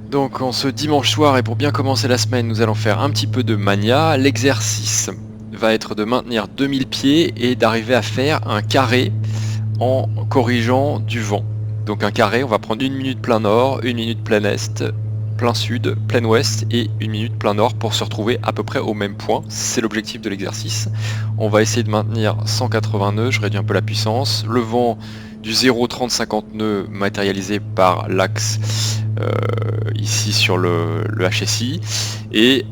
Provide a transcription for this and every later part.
Donc en ce dimanche soir et pour bien commencer la semaine, nous allons faire un petit peu de mania. L'exercice va être de maintenir 2000 pieds et d'arriver à faire un carré en corrigeant du vent. Donc un carré, on va prendre 1 minute plein nord, 1 minute plein est, plein sud, plein ouest et 1 minute plein nord pour se retrouver à peu près au même point. C'est l'objectif de l'exercice. On va essayer de maintenir 180 nœuds, je réduis un peu la puissance. Le vent du 0,30-50 nœuds matérialisé par l'axe ici sur le HSI et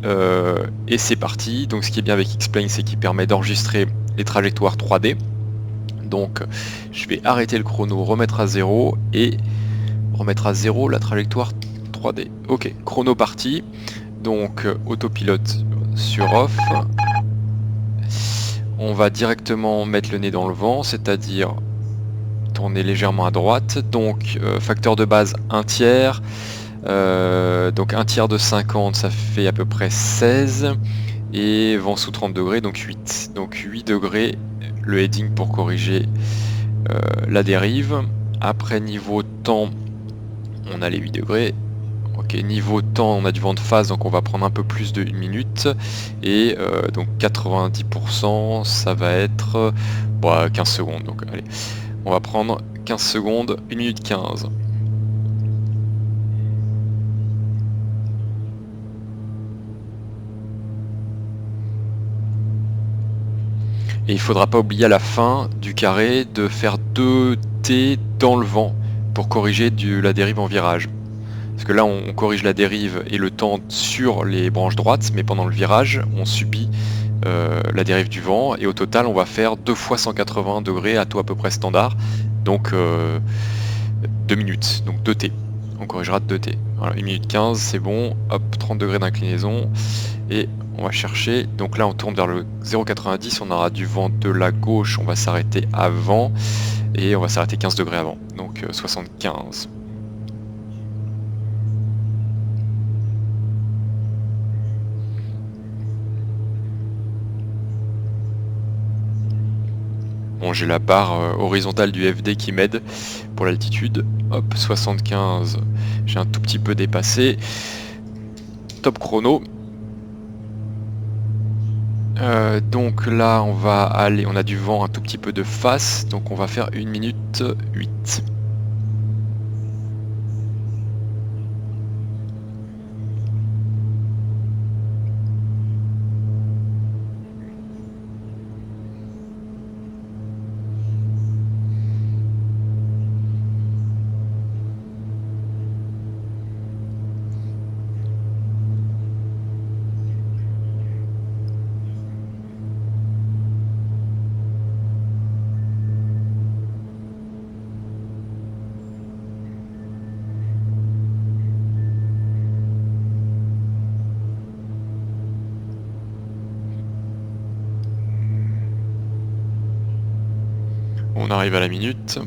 c'est parti. Donc ce qui est bien avec X-Plane, c'est qu'il permet d'enregistrer les trajectoires 3D. Donc je vais arrêter le chrono, remettre à 0 et remettre à 0 la trajectoire 3D. Ok, chrono parti. Donc autopilote sur off. On va directement mettre le nez dans le vent, c'est-à-dire tourner légèrement à droite. Donc facteur de base 1 tiers. Donc 1 tiers de 50, ça fait à peu près 16. Et vent sous 30 degrés, donc 8. Donc 8 degrés, le heading pour corriger la dérive. Après niveau temps, on a les 8 degrés. Ok, niveau temps, on a du vent de face, donc on va prendre un peu plus de 1 minute. Et donc 90%, ça va être 15 secondes. Donc allez, on va prendre 15 secondes, 1 minute 15. Et il faudra pas oublier à la fin du carré de faire 2 T dans le vent pour corriger la dérive en virage. Parce que là on corrige la dérive et le temps sur les branches droites, mais pendant le virage on subit la dérive du vent et au total on va faire 2 fois 180 degrés à taux à peu près standard, donc 2 minutes, donc 2 T. On corrigera 2 T. Voilà, 1 minute 15 c'est bon, hop, 30 degrés d'inclinaison et on va chercher. Donc là on tourne vers le 0,90, on aura du vent de la gauche, on va s'arrêter avant et on va s'arrêter 15 degrés avant, donc 75. Bon, j'ai la barre horizontale du FD qui m'aide pour l'altitude. Hop, 75, j'ai un tout petit peu dépassé. Top chrono. Donc là, on va aller, on a du vent un tout petit peu de face, donc on va faire 1 minute 8. On arrive à la minute.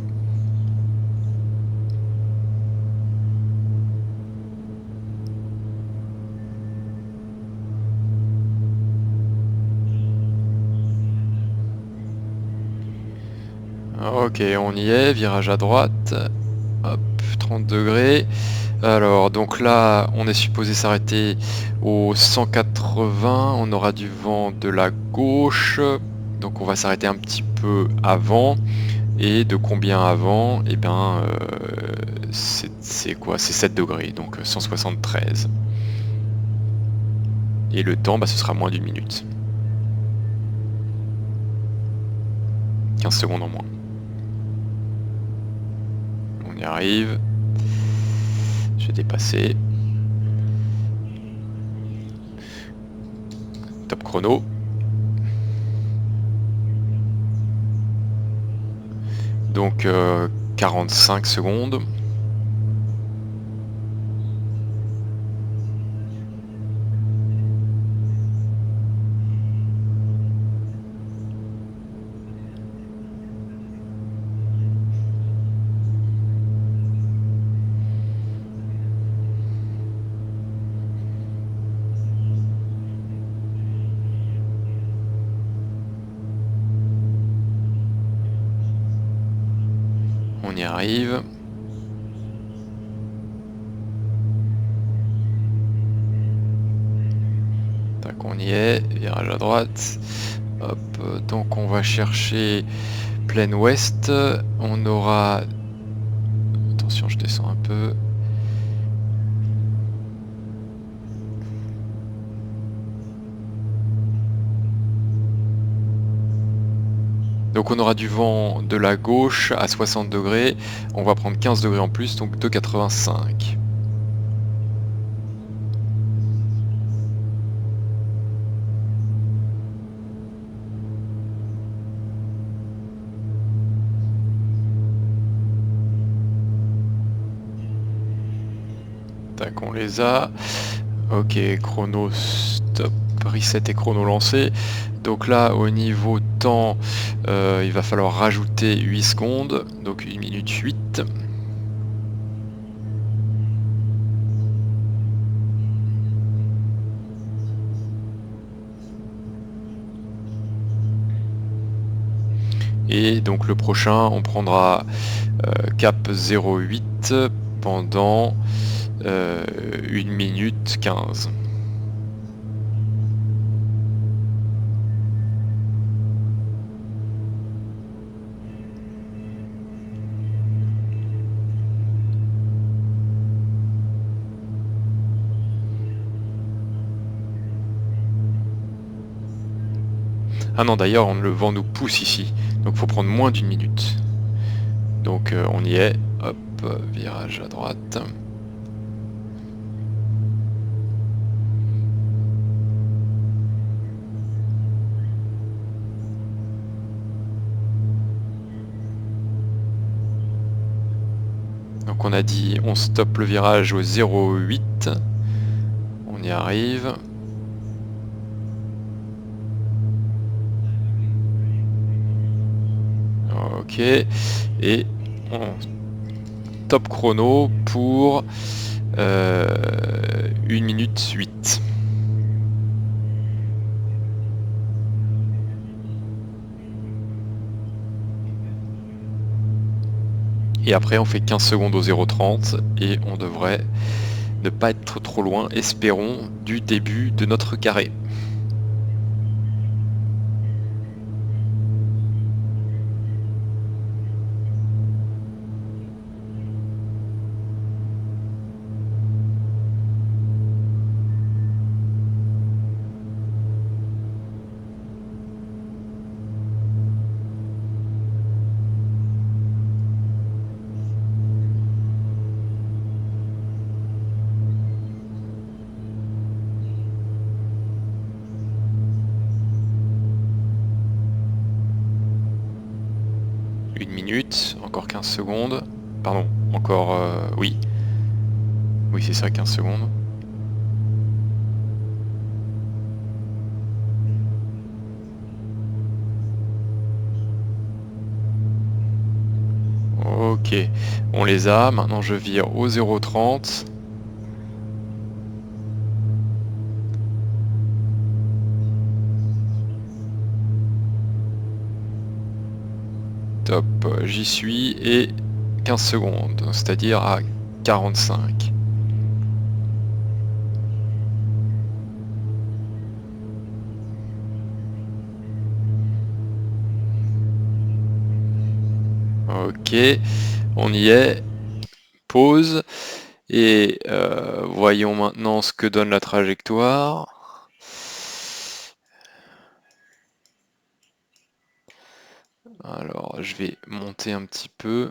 Ok, on y est, virage à droite. Hop, 30 degrés. Alors, donc là, on est supposé s'arrêter au 180. On aura du vent de la gauche. Donc on va s'arrêter un petit peu avant. Et de combien avant? Eh bien, c'est quoi? C'est 7 degrés, donc 173. Et le temps, ce sera moins d'une minute. 15 secondes en moins. On y arrive. J'ai dépassé. Top chrono. Donc 45 secondes. On y arrive. Tac, on y est, virage à droite. Hop, donc on va chercher pleine ouest. On aura... Attention, je descends un peu. Donc on aura du vent de la gauche à 60 degrés. On va prendre 15 degrés en plus, donc 2,85. Tac, on les a. Ok, chrono stop, reset et chrono lancé. Donc là, au niveau temps, il va falloir rajouter 8 secondes, donc 1 minute 8. Et donc le prochain, on prendra cap 0,8 pendant 1 minute 15. Ah non, d'ailleurs, le vent nous pousse ici, donc il faut prendre moins d'1 minute. Donc on y est, hop, virage à droite. Donc on a dit on stoppe le virage au 0,8. On y arrive. Ok. Et on top chrono pour 1 minute 8. Et après on fait 15 secondes au 0,30 et on devrait ne pas être trop loin, espérons, du début de notre carré. Une minute, encore 15 secondes. Pardon, encore... oui. Oui, c'est ça, 15 secondes. Ok, on les a. Maintenant, je vire au 0,30. Top, j'y suis et 15 secondes, c'est-à-dire à 45. Ok, on y est. Pause. Et voyons maintenant ce que donne la trajectoire. Alors, je vais monter un petit peu.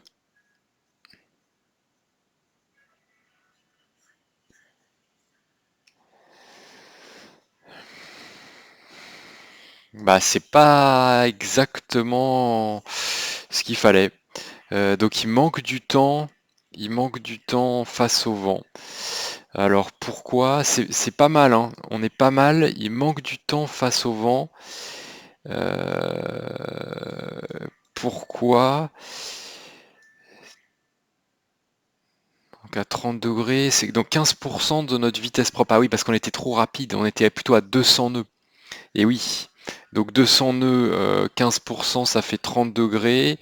Bah, c'est pas exactement ce qu'il fallait. Donc il manque du temps. Il manque du temps face au vent. Alors pourquoi? C'est pas mal, hein. On est pas mal. Il manque du temps face au vent. Pourquoi? Donc à 30 degrés, c'est donc 15% de notre vitesse propre. Ah oui, parce qu'on était trop rapide, on était plutôt à 200 nœuds. Et oui, donc 200 nœuds, 15%, ça fait 30 degrés.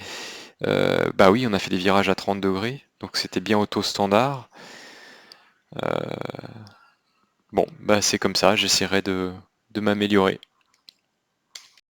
Bah oui, on a fait des virages à 30 degrés, donc c'était bien auto standard. Bon, bah c'est comme ça, j'essaierai de m'améliorer.